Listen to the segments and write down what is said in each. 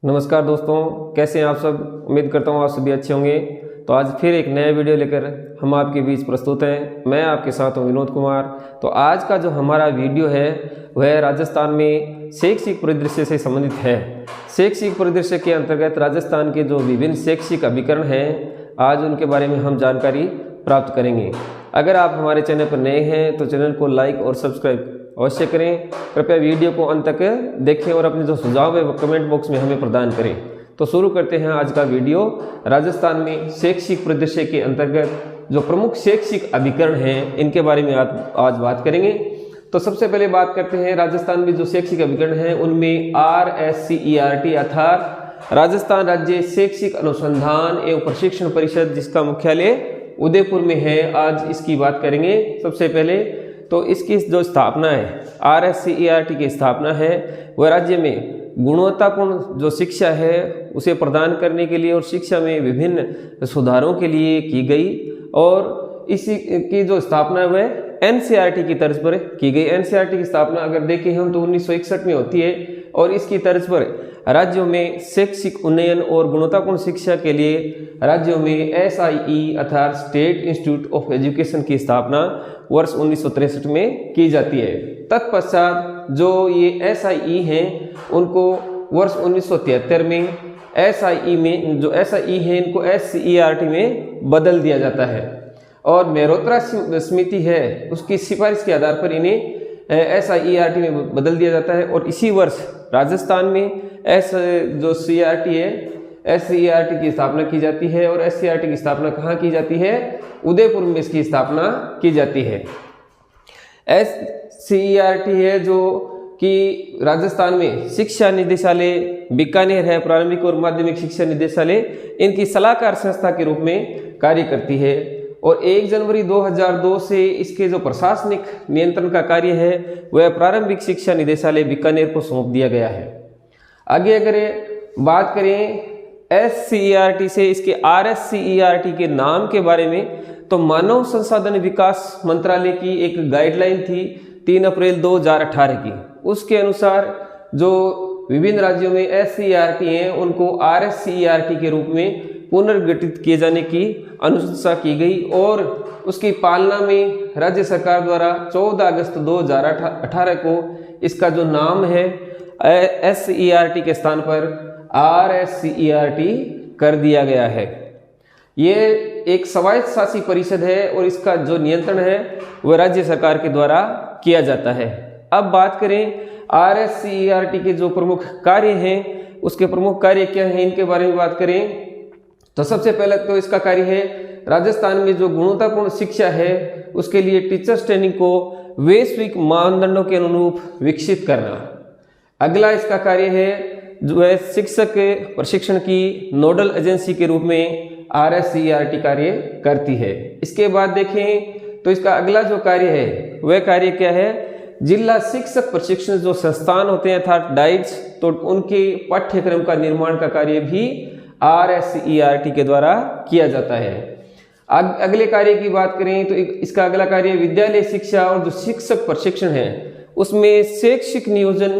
नमस्कार दोस्तों, कैसे हैं आप सब। उम्मीद करता हूँ आप सभी अच्छे होंगे। तो आज फिर एक नया वीडियो लेकर हम आपके बीच प्रस्तुत हैं। मैं आपके साथ हूँ विनोद कुमार। तो आज का जो हमारा वीडियो है वह राजस्थान में शैक्षिक परिदृश्य से संबंधित है। शैक्षिक परिदृश्य के अंतर्गत राजस्थान के जो विभिन्न शैक्षिक अभिकरण हैं, आज उनके बारे में हम जानकारी प्राप्त करेंगे। अगर आप हमारे चैनल पर नए हैं तो चैनल को लाइक और सब्सक्राइब अवश्य करें। कृपया वीडियो को अंत तक देखें और अपने जो सुझाव है वो कमेंट बॉक्स में हमें प्रदान करें। तो शुरू करते हैं आज का वीडियो। राजस्थान में शैक्षिक परिदृश्य के अंतर्गत जो प्रमुख शैक्षिक अभिकरण हैं इनके बारे में आज बात करेंगे। तो सबसे पहले बात करते हैं राजस्थान में जो शैक्षिक अभिकरण हैं उनमें RSCERT अर्थात राजस्थान राज्य शैक्षिक अनुसंधान एवं प्रशिक्षण परिषद, जिसका मुख्यालय उदयपुर में है, आज इसकी बात करेंगे। सबसे पहले तो इसकी जो स्थापना है, RSCERT की स्थापना है वह राज्य में गुणवत्तापूर्ण जो शिक्षा है उसे प्रदान करने के लिए और शिक्षा में विभिन्न सुधारों के लिए की गई। और इसी की जो स्थापना है वह NCERT की तर्ज पर की गई। NCERT की स्थापना अगर देखें हम तो 1961 में होती है और इसकी तर्ज पर राज्यों में शैक्षिक उन्नयन और गुणवत्तापूर्ण शिक्षा के लिए राज्यों में SIE अर्थात स्टेट इंस्टीट्यूट ऑफ एजुकेशन की स्थापना वर्ष 1963 में की जाती है। तत्पश्चात जो ये SIE हैं उनको वर्ष 1973 में SIE में जो SIE है इनको SCERT में बदल दिया जाता है और मेहरोत्रा समिति है उसकी सिफारिश के आधार पर इन्हें SIERT में बदल दिया जाता है। और इसी वर्ष राजस्थान में जो CERT है SCERT की स्थापना की जाती है। और SCERT की स्थापना कहाँ की जाती है? उदयपुर में इसकी स्थापना की जाती है। SCERT है जो कि राजस्थान में शिक्षा निदेशालय बीकानेर है, प्रारंभिक और माध्यमिक शिक्षा निदेशालय, इनकी सलाहकार संस्था के रूप में कार्य करती है। और 1 जनवरी 2002 से इसके जो प्रशासनिक नियंत्रण का कार्य है वह प्रारंभिक शिक्षा निदेशालय बीकानेर को सौंप दिया गया है। आगे अगर बात करें SCERT से इसके RSCERT के नाम के बारे में, तो मानव संसाधन विकास मंत्रालय की एक गाइडलाइन थी 3 अप्रैल 2018 की। उसके अनुसार जो विभिन्न राज्यों में SCERT हैं उनको RSCERT के रूप में पुनर्गठित किए जाने की अनुशंसा की गई और उसकी पालना में राज्य सरकार द्वारा 14 अगस्त 2018 को इसका जो नाम है SCERT के स्थान पर RSCERT कर दिया गया है। ये एक स्वायत्त शासी परिषद है और इसका जो नियंत्रण है वह राज्य सरकार के द्वारा किया जाता है। अब बात करें RSCERT के जो प्रमुख कार्य हैं उसके प्रमुख कार्य क्या हैं इनके बारे में बात करें तो सबसे पहले तो इसका कार्य है राजस्थान में जो गुणवत्तापूर्ण शिक्षा है उसके लिए टीचर्स ट्रेनिंग को वैश्विक मानदंडों के अनुरूप विकसित करना। अगला इसका कार्य है जो है शिक्षक प्रशिक्षण की नोडल एजेंसी के रूप में RSCERT कार्य करती है। इसके बाद देखें तो इसका अगला जो कार्य है वह कार्य क्या है? जिला शिक्षक प्रशिक्षण जो संस्थान होते हैं अर्थात डाइट्स, तो उनके पाठ्यक्रम का निर्माण का कार्य भी RSCERT के द्वारा किया जाता है। अगले कार्य की बात करें तो इसका अगला कार्य विद्यालय शिक्षा और जो शिक्षक प्रशिक्षण है उसमें शैक्षिक नियोजन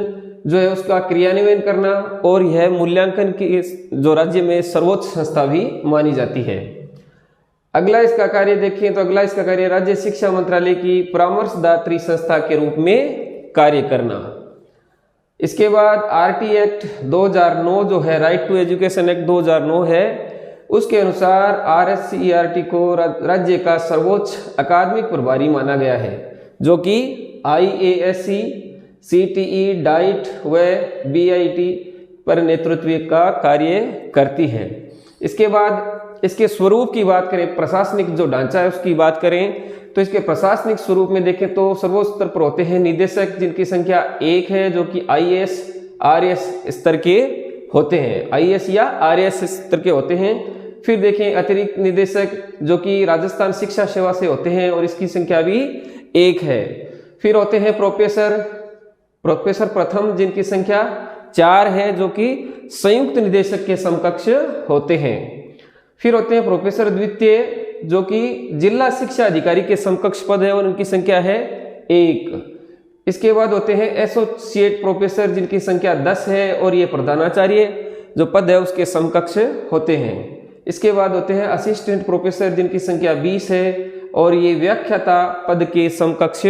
जो है उसका क्रियान्वयन करना और यह मूल्यांकन की जो राज्य में सर्वोच्च संस्था भी मानी जाती है। अगला इसका कार्य देखें तो अगला इसका कार्य राज्य शिक्षा मंत्रालय की परामर्शदात्री संस्था के रूप में कार्य करना। इसके बाद RT एक्ट 2009 जो है राइट टू एजुकेशन एक्ट 2009 है उसके अनुसार RSCERT को राज्य का सर्वोच्च अकादमिक प्रभारी माना गया है जो कि IASC, CTE, डाइट व BIT पर नेतृत्व का कार्य करती है। इसके बाद इसके स्वरूप की बात करें, प्रशासनिक जो ढांचा है उसकी बात करें तो इसके प्रशासनिक स्वरूप में देखें तो सर्वोच्च स्तर पर होते हैं निदेशक जिनकी संख्या 1 है जो कि IAS, RS स्तर के होते हैं, IAS या RS स्तर के होते हैं। फिर देखें अतिरिक्त निदेशक जो कि राजस्थान शिक्षा सेवा से होते हैं और इसकी संख्या भी 1 है। फिर होते हैं प्रोफेसर प्रथम जिनकी संख्या 4 है जो कि संयुक्त निदेशक के समकक्ष होते हैं। फिर होते हैं प्रोफेसर द्वितीय जो कि जिला शिक्षा अधिकारी के समकक्ष पद है और उनकी संख्या है 1। इसके बाद होते हैं एसोसिएट प्रोफेसर जिनकी संख्या 10 है और ये प्रधानाचार्य। जो पद है उसके समकक्ष होते हैं। इसके बाद होते हैं असिस्टेंट प्रोफेसर, जिनकी संख्या 20 है और ये व्याख्याता पद के समकक्ष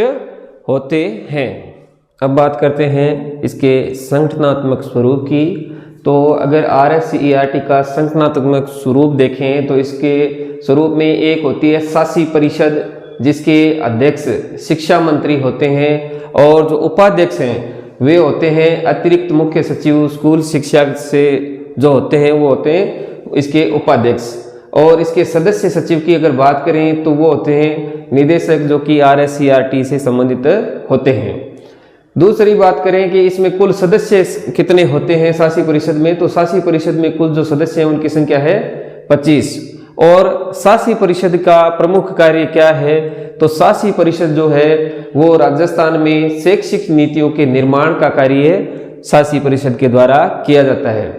होते हैं। अब बात करते हैं इसके संगठनात्मक स्वरूप की। तो अगर RSCERT का संगठनात्मक स्वरूप देखें तो इसके स्वरूप में एक होती है शासी परिषद, जिसके अध्यक्ष शिक्षा मंत्री होते हैं और जो उपाध्यक्ष हैं वे होते हैं अतिरिक्त मुख्य सचिव। स्कूल शिक्षा से जो होते हैं वो होते हैं इसके उपाध्यक्ष। और इसके सदस्य सचिव की अगर बात करें तो वो होते हैं निदेशक, जो कि RSCERT से संबंधित होते हैं। दूसरी बात करें कि इसमें कुल सदस्य कितने होते हैं शासी परिषद में, तो शासी परिषद में कुल जो सदस्य हैं उनकी संख्या है 25। और शासी परिषद का प्रमुख कार्य क्या है, तो शासी परिषद जो है वो राजस्थान में शैक्षिक नीतियों के निर्माण का कार्य शासी परिषद के द्वारा किया जाता है।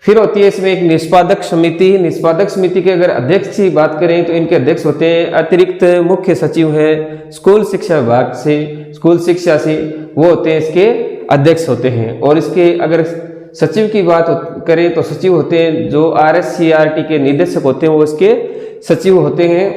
फिर होती है इसमें एक निष्पादक समिति। निष्पादक समिति के अगर अध्यक्ष की बात करें तो इनके अध्यक्ष होते हैं अतिरिक्त मुख्य सचिव है स्कूल शिक्षा विभाग से, स्कूल शिक्षा से, वो होते हैं इसके अध्यक्ष होते हैं। और इसके अगर सचिव की बात करें तो सचिव होते हैं जो RSCERT के निदेशक होते हैं, वो इसके सचिव होते हैं।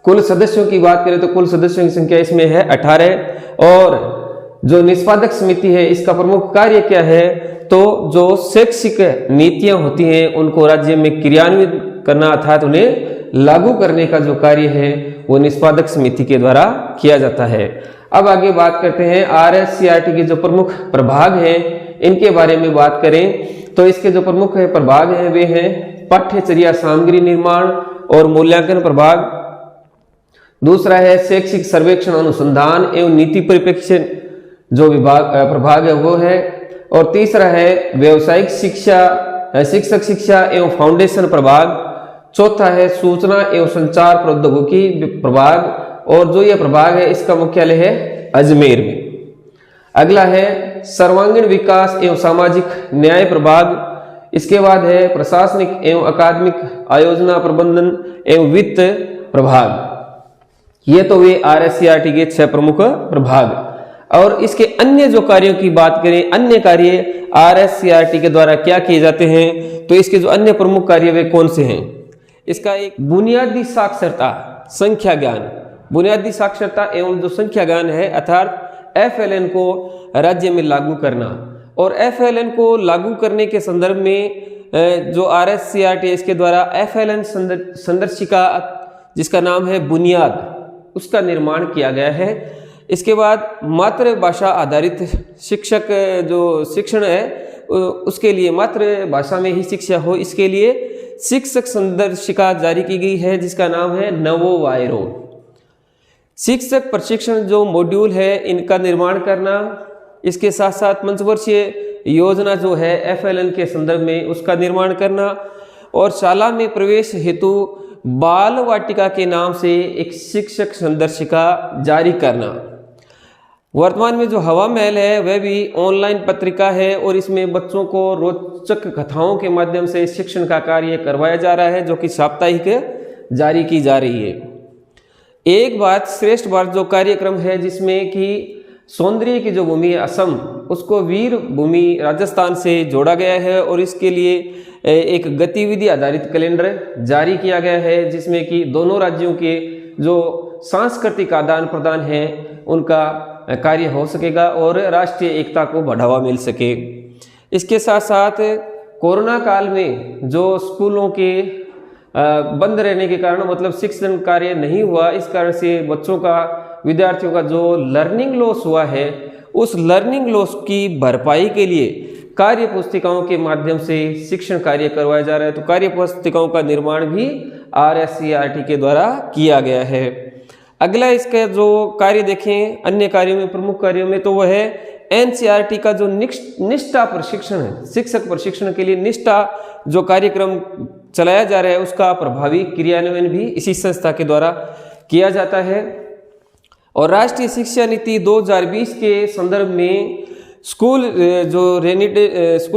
कुल सदस्यों की बात करें तो कुल सदस्यों की संख्या इसमें है 18। और जो निष्पादक समिति है इसका प्रमुख कार्य क्या है, तो जो शैक्षिक नीतियां होती हैं उनको राज्य में क्रियान्वित करना अर्थात उन्हें लागू करने का जो कार्य है वो निष्पादक समिति के द्वारा किया जाता है। अब आगे बात करते हैं RSCERT के जो प्रमुख प्रभाग हैं इनके बारे में बात करें तो इसके जो प्रमुख प्रभाग हैं वे हैं पाठ्यचर्या सामग्री निर्माण और मूल्यांकन प्रभाग। दूसरा है शैक्षिक सर्वेक्षण अनुसंधान एवं नीति परिप्रेक्ष्य जो प्रभाग है वो है। और तीसरा है व्यावसायिक शिक्षा, शिक्षक शिक्षा एवं फाउंडेशन प्रभाग। चौथा है सूचना एवं संचार प्रौद्योगिकी प्रभाग और जो यह प्रभाग है इसका मुख्यालय है अजमेर में। अगला है सर्वांगीण विकास एवं सामाजिक न्याय प्रभाग। इसके बाद है प्रशासनिक एवं अकादमिक आयोजना प्रबंधन एवं वित्त प्रभाग। ये तो वे RSCERT के 6 प्रमुख प्रभाग। और इसके अन्य जो कार्यों की बात करें, अन्य कार्य RSCERT के द्वारा क्या किए जाते हैं, तो इसके जो अन्य प्रमुख कार्य वे कौन से हैं। इसका एक बुनियादी साक्षरता संख्या ज्ञान, बुनियादी साक्षरता एवं जो संख्या ज्ञान है अर्थात FLN को राज्य में लागू करना। और FLN को लागू करने के संदर्भ में जो RSCERT है इसके द्वारा FLN संदर्शिका जिसका नाम है बुनियाद, उसका निर्माण किया गया है। इसके बाद मातृभाषा आधारित शिक्षक जो शिक्षण है उसके लिए मातृभाषा में ही शिक्षा हो, इसके लिए शिक्षक संदर्शिका जारी की गई है जिसका नाम है नवो वायरो। शिक्षक प्रशिक्षण जो मॉड्यूल है इनका निर्माण करना, इसके साथ साथ पंचवर्षीय योजना जो है FLN के संदर्भ में उसका निर्माण करना और शाला में प्रवेश हेतु बाल वाटिका के नाम से एक शिक्षक संदर्शिका जारी करना। वर्तमान में जो हवा महल है वह भी ऑनलाइन पत्रिका है और इसमें बच्चों को रोचक कथाओं के माध्यम से शिक्षण का कार्य करवाया जा रहा है जो कि साप्ताहिक जारी की जा रही है। एक बात श्रेष्ठ भारत जो कार्यक्रम है जिसमें कि सौंदर्य की जो भूमि है असम, उसको वीर भूमि राजस्थान से जोड़ा गया है और इसके लिए एक गतिविधि आधारित कैलेंडर जारी किया गया है जिसमें कि दोनों राज्यों के जो सांस्कृतिक आदान प्रदान है उनका कार्य हो सकेगा और राष्ट्रीय एकता को बढ़ावा मिल सके। इसके साथ साथ कोरोना काल में जो स्कूलों के बंद रहने के कारण मतलब शिक्षण कार्य नहीं हुआ, इस कारण से बच्चों का विद्यार्थियों का जो लर्निंग लॉस हुआ है उस लर्निंग लॉस की भरपाई के लिए कार्य पुस्तिकाओं के माध्यम से शिक्षण कार्य करवाया जा रहा है। तो कार्य पुस्तिकाओं का निर्माण भी RSCERT के द्वारा किया गया है। अगला इसका जो कार्य देखें अन्य कार्यों में, प्रमुख कार्यों में, तो वह है NCERT का जो निष्ठा प्रशिक्षण है, शिक्षक प्रशिक्षण के लिए निष्ठा जो कार्यक्रम चलाया जा रहा है उसका प्रभावी क्रियान्वयन भी इसी संस्था के द्वारा किया जाता है। और राष्ट्रीय शिक्षा नीति 2020 के संदर्भ में स्कूल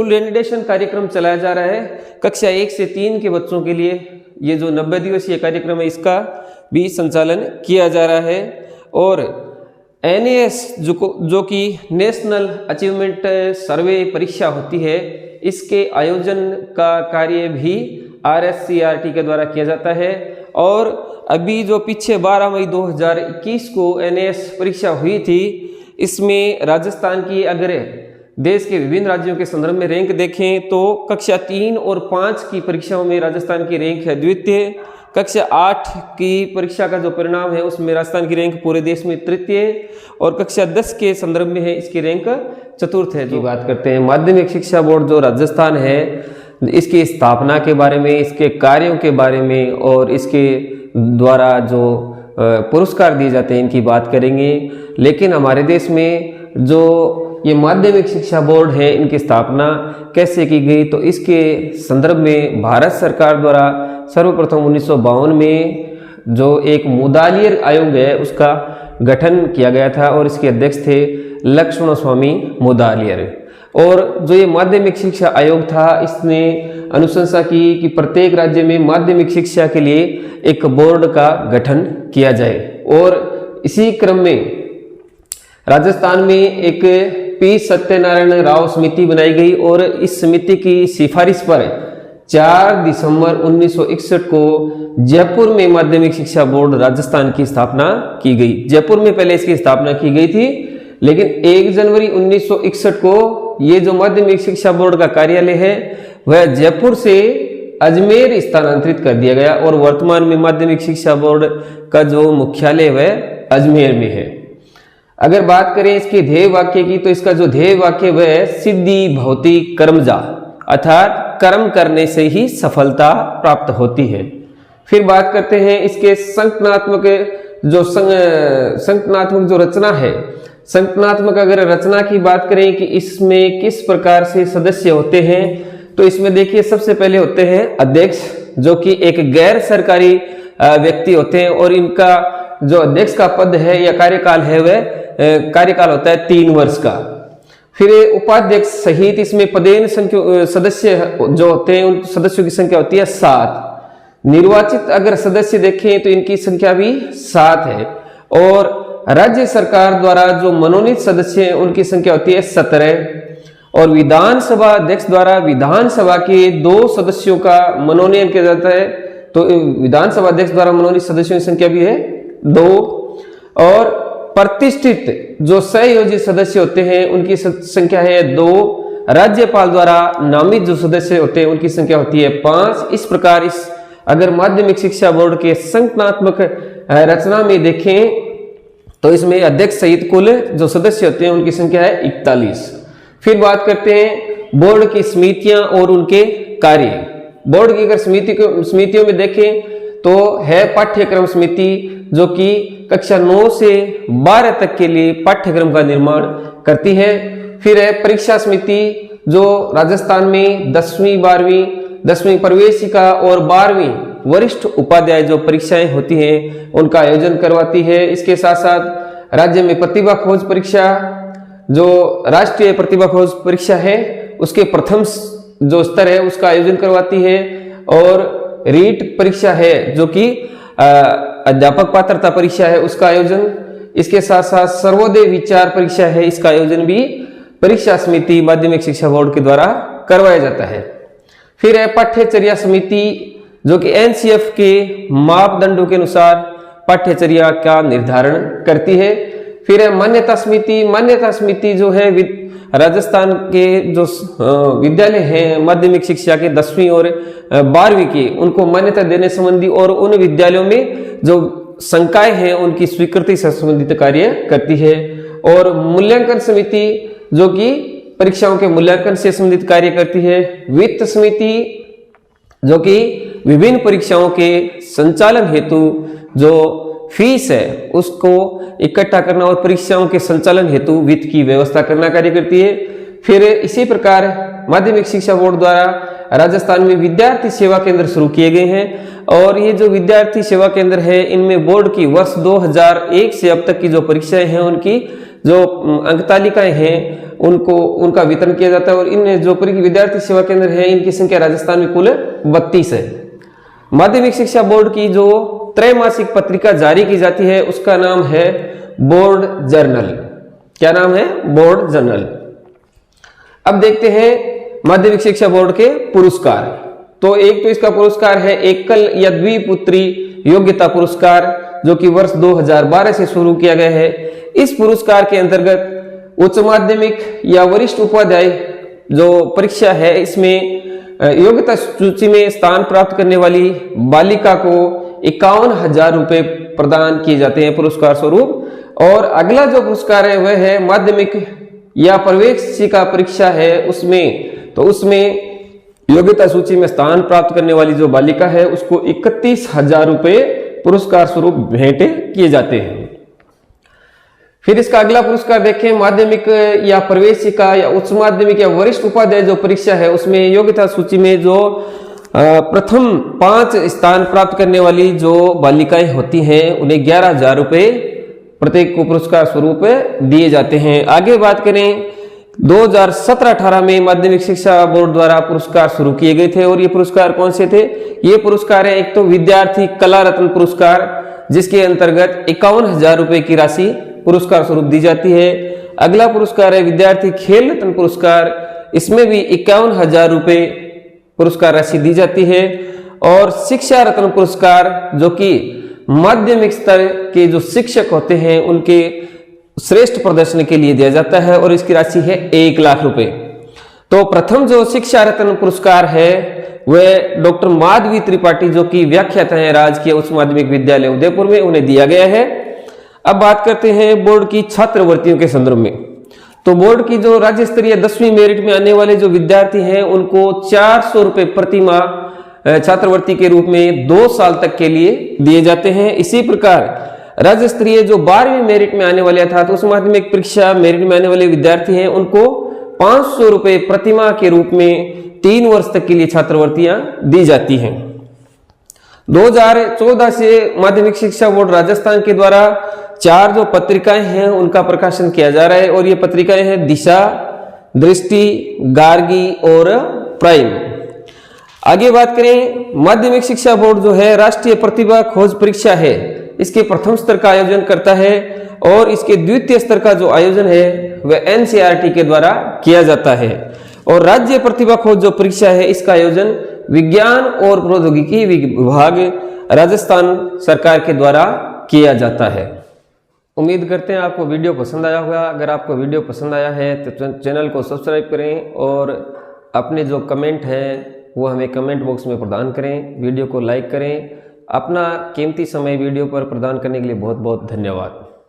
रेनिडेशन कार्यक्रम चलाया जा रहा है कक्षा 1 से 3 के बच्चों के लिए। ये जो 90 दिवसीय कार्यक्रम है इसका भी संचालन किया जा रहा है। और NAS जो कि नेशनल अचीवमेंट सर्वे परीक्षा होती है, इसके आयोजन का कार्य भी RSCRT के द्वारा किया जाता है। और अभी जो पीछे 12 मई 2021 को NAS परीक्षा हुई थी, इसमें राजस्थान की अगर देश के विभिन्न राज्यों के संदर्भ में रैंक देखें तो कक्षा 3 और 5 की परीक्षाओं में राजस्थान की रैंक है द्वितीय, कक्षा 8 की परीक्षा का जो परिणाम है उसमें राजस्थान की रैंक पूरे देश में तृतीय, और कक्षा 10 के संदर्भ में है इसकी रैंक चतुर्थ है। जो बात करते हैं माध्यमिक शिक्षा बोर्ड जो राजस्थान है, इसकी स्थापना के बारे में, इसके कार्यों के बारे में और इसके द्वारा जो पुरस्कार दिए जाते हैं इनकी बात करेंगे। लेकिन हमारे देश में जो ये माध्यमिक शिक्षा बोर्ड है, इनकी स्थापना कैसे की गई, तो इसके संदर्भ में भारत सरकार द्वारा सर्वप्रथम 1952 में जो एक मुदालियर आयोग है उसका गठन किया गया था और इसके अध्यक्ष थे लक्ष्मण स्वामी मुदालियर। और जो ये माध्यमिक शिक्षा आयोग था, इसने अनुशंसा की कि प्रत्येक राज्य में माध्यमिक शिक्षा के लिए एक बोर्ड का गठन किया जाए। और इसी क्रम में राजस्थान में एक पी सत्यनारायण राव समिति बनाई गई और इस समिति की सिफारिश पर 4 दिसंबर 1961 को जयपुर में माध्यमिक शिक्षा बोर्ड राजस्थान की स्थापना की गई। जयपुर में पहले इसकी स्थापना की गई थी, लेकिन 1 जनवरी 1961 को ये जो माध्यमिक शिक्षा बोर्ड का कार्यालय है वह जयपुर से अजमेर स्थानांतरित कर दिया गया और वर्तमान में माध्यमिक शिक्षा बोर्ड का जो मुख्यालय वह अजमेर में है। अगर बात करें इसके ध्येय वाक्य की, तो इसका जो ध्येय वाक्य वह सिद्धि भवति कर्मजा, अर्थात कर्म करने से ही सफलता प्राप्त होती है। फिर बात करते हैं इसके संगठनात्मक जो रचना है। संगठनात्मक अगर रचना की बात करें कि इसमें किस प्रकार से सदस्य होते हैं, तो इसमें देखिए सबसे पहले होते हैं अध्यक्ष, जो कि एक गैर सरकारी व्यक्ति होते हैं और इनका जो अध्यक्ष का पद है या कार्यकाल है वह कार्यकाल होता है 3 वर्ष का। फिर उपाध्यक्ष सहित इसमें पदेन सदस्य जो होते हैं उन सदस्यों की संख्या होती है 7। निर्वाचित अगर सदस्य देखें तो इनकी संख्या भी 7 है। और राज्य सरकार द्वारा जो मनोनीत सदस्य हैं उनकी संख्या होती है 17। और विधानसभा अध्यक्ष द्वारा विधानसभा के 2 सदस्यों का मनोनयन किया जाता है, तो विधानसभा अध्यक्ष द्वारा मनोनीत सदस्यों की संख्या भी है 2। और प्रतिष्ठित जो सहयोजी सदस्य होते हैं उनकी संख्या है 2। राज्यपाल द्वारा नामित जो सदस्य होते हैं उनकी संख्या होती है 5। इस प्रकार इस अगर माध्यमिक शिक्षा बोर्ड के संगठनात्मक रचना में देखें तो इसमें अध्यक्ष सहित कुल जो सदस्य होते हैं उनकी संख्या है 41। फिर बात करते हैं बोर्ड की समितियां और उनके कार्य। बोर्ड की अगर समितियों में देखें तो है पाठ्यक्रम समिति, जो कि कक्षा 9 से 12 तक के लिए पाठ्यक्रम का निर्माण करती है। फिर है परीक्षा समिति, जो राजस्थान में 10वीं 12वीं 10वीं प्रवेशिका और 12वीं वरिष्ठ उपाध्याय जो परीक्षाएं होती हैं उनका आयोजन करवाती है। इसके साथ साथ राज्य में प्रतिभा खोज परीक्षा, जो राष्ट्रीय प्रतिभा खोज परीक्षा है उसके प्रथम जो स्तर है उसका आयोजन करवाती है। और रीट परीक्षा है जो कि अध्यापक पात्रता परीक्षा है उसका आयोजन। इसके साथ साथ सर्वोदय विचार परीक्षा है, इसका आयोजन भी परीक्षा समिति माध्यमिक शिक्षा बोर्ड के द्वारा करवाया जाता है। फिर है पाठ्यचर्या समिति, जो कि NCF के मापदंडों के अनुसार पाठ्यचर्या का निर्धारण करती है। फिर है मान्यता समिति। मान्यता समिति जो है राजस्थान के जो विद्यालय हैं माध्यमिक शिक्षा के 10वीं और 12वीं के, उनको मान्यता देने संबंधी और उन विद्यालयों में जो संकाय हैं उनकी स्वीकृति से संबंधित कार्य करती है। और मूल्यांकन समिति, जो कि परीक्षाओं के मूल्यांकन से संबंधित कार्य करती है। वित्त समिति, जो कि विभिन्न परीक्षाओं के संचालन हेतु जो फीस है उसको इकट्ठा करना और परीक्षाओं के संचालन हेतु वित्त की व्यवस्था करना कार्य करती है। फिर इसी प्रकार माध्यमिक शिक्षा बोर्ड द्वारा राजस्थान में विद्यार्थी सेवा केंद्र शुरू किए गए हैं। और ये जो विद्यार्थी सेवा केंद्र है इनमें बोर्ड की वर्ष 2001 से अब तक की जो परीक्षाएं हैं उनकी जो अंक तालिकाएं हैं उनका वितरण किया जाता है। और इन जो विद्यार्थी सेवा केंद्र है इनकी संख्या राजस्थान में कुल 32 है। माध्यमिक शिक्षा बोर्ड की जो त्रैमासिक पत्रिका जारी की जाती है उसका नाम है बोर्ड जर्नल। क्या नाम है? Board journal. अब देखते हैं माध्यमिक शिक्षा बोर्ड के पुरस्कार। तो एक तो इसका पुरस्कार है एकल या द्विपुत्री योग्यता पुरस्कार, जो कि वर्ष 2012 से शुरू किया गया है। इस पुरस्कार के अंतर्गत उच्च माध्यमिक या वरिष्ठ उपाध्याय जो परीक्षा है, इसमें योग्यता सूची में स्थान प्राप्त करने वाली बालिका को 51,000 रुपए प्रदान किए जाते हैं पुरस्कार स्वरूप। और अगला जो पुरस्कार है वह है माध्यमिक या प्रवेशिका परीक्षा है, उसमें योग्यता सूची में स्थान प्राप्त करने वाली जो बालिका है उसको 31,000 रुपए पुरस्कार स्वरूप भेंट किए जाते हैं। फिर इसका अगला पुरस्कार देखें, माध्यमिक या प्रवेशिका या उच्च माध्यमिक या वरिष्ठ उपाध्याय जो परीक्षा है, उसमें योग्यता सूची में जो प्रथम 5 स्थान प्राप्त करने वाली जो बालिकाएं होती हैं उन्हें 11,000 रुपए प्रत्येक को पुरस्कार स्वरूप दिए जाते हैं। आगे बात करें, 2017-18 में माध्यमिक शिक्षा बोर्ड द्वारा पुरस्कार शुरू किए गए थे। और ये पुरस्कार कौन से थे? ये पुरस्कार है एक तो विद्यार्थी कला रत्न पुरस्कार, जिसके अंतर्गत 51,000 रुपए की राशि पुरस्कार स्वरूप दी जाती है। अगला पुरस्कार है विद्यार्थी खेल रत्न पुरस्कार, इसमें भी 51,000 रुपए पुरस्कार राशि दी जाती है। और शिक्षा रत्न पुरस्कार, जो कि माध्यमिक स्तर के जो शिक्षक होते हैं उनके श्रेष्ठ प्रदर्शन के लिए दिया जाता है, और इसकी राशि है 1 लाख रुपए। तो प्रथम जो शिक्षा रत्न पुरस्कार है वह डॉक्टर माधवी त्रिपाठी, जो कि व्याख्याता हैं राजकीय उच्च माध्यमिक विद्यालय उदयपुर में, उन्हें दिया गया है। अब बात करते हैं बोर्ड की छात्रवृत्तियों के संदर्भ में। तो बोर्ड की जो राज्य स्तरीय 10वीं मेरिट में आने वाले जो विद्यार्थी हैं उनको 400 रुपए प्रति माह छात्रवृत्ति के रूप में 2 साल तक के लिए दिए जाते हैं। इसी प्रकार राज्य स्तरीय जो 12वीं मेरिट में आने वाले अर्थात उच्च माध्यमिक परीक्षा मेरिट में आने वाले विद्यार्थी हैं उनको 500 रुपए प्रति माह के रूप में 3 वर्ष तक के लिए छात्रवृत्तियां दी जाती हैं। 2014 से माध्यमिक शिक्षा बोर्ड राजस्थान के द्वारा 4 जो पत्रिकाएं हैं उनका प्रकाशन किया जा रहा है, और ये पत्रिकाएं हैं दिशा, दृष्टि, गार्गी और प्राइम। आगे बात करें, माध्यमिक शिक्षा बोर्ड जो है राष्ट्रीय प्रतिभा खोज परीक्षा है, इसके प्रथम स्तर का आयोजन करता है, और इसके द्वितीय स्तर का जो आयोजन है वह एनसीईआरटी के द्वारा किया जाता है। और राज्य प्रतिभा खोज जो परीक्षा है इसका आयोजन विज्ञान और प्रौद्योगिकी विभाग राजस्थान सरकार के द्वारा किया जाता है। उम्मीद करते हैं आपको वीडियो पसंद आया होगा। अगर आपको वीडियो पसंद आया है तो चैनल को सब्सक्राइब करें, और अपने जो कमेंट हैं वो हमें कमेंट बॉक्स में प्रदान करें। वीडियो को लाइक करें। अपना कीमती समय वीडियो पर प्रदान करने के लिए बहुत बहुत धन्यवाद।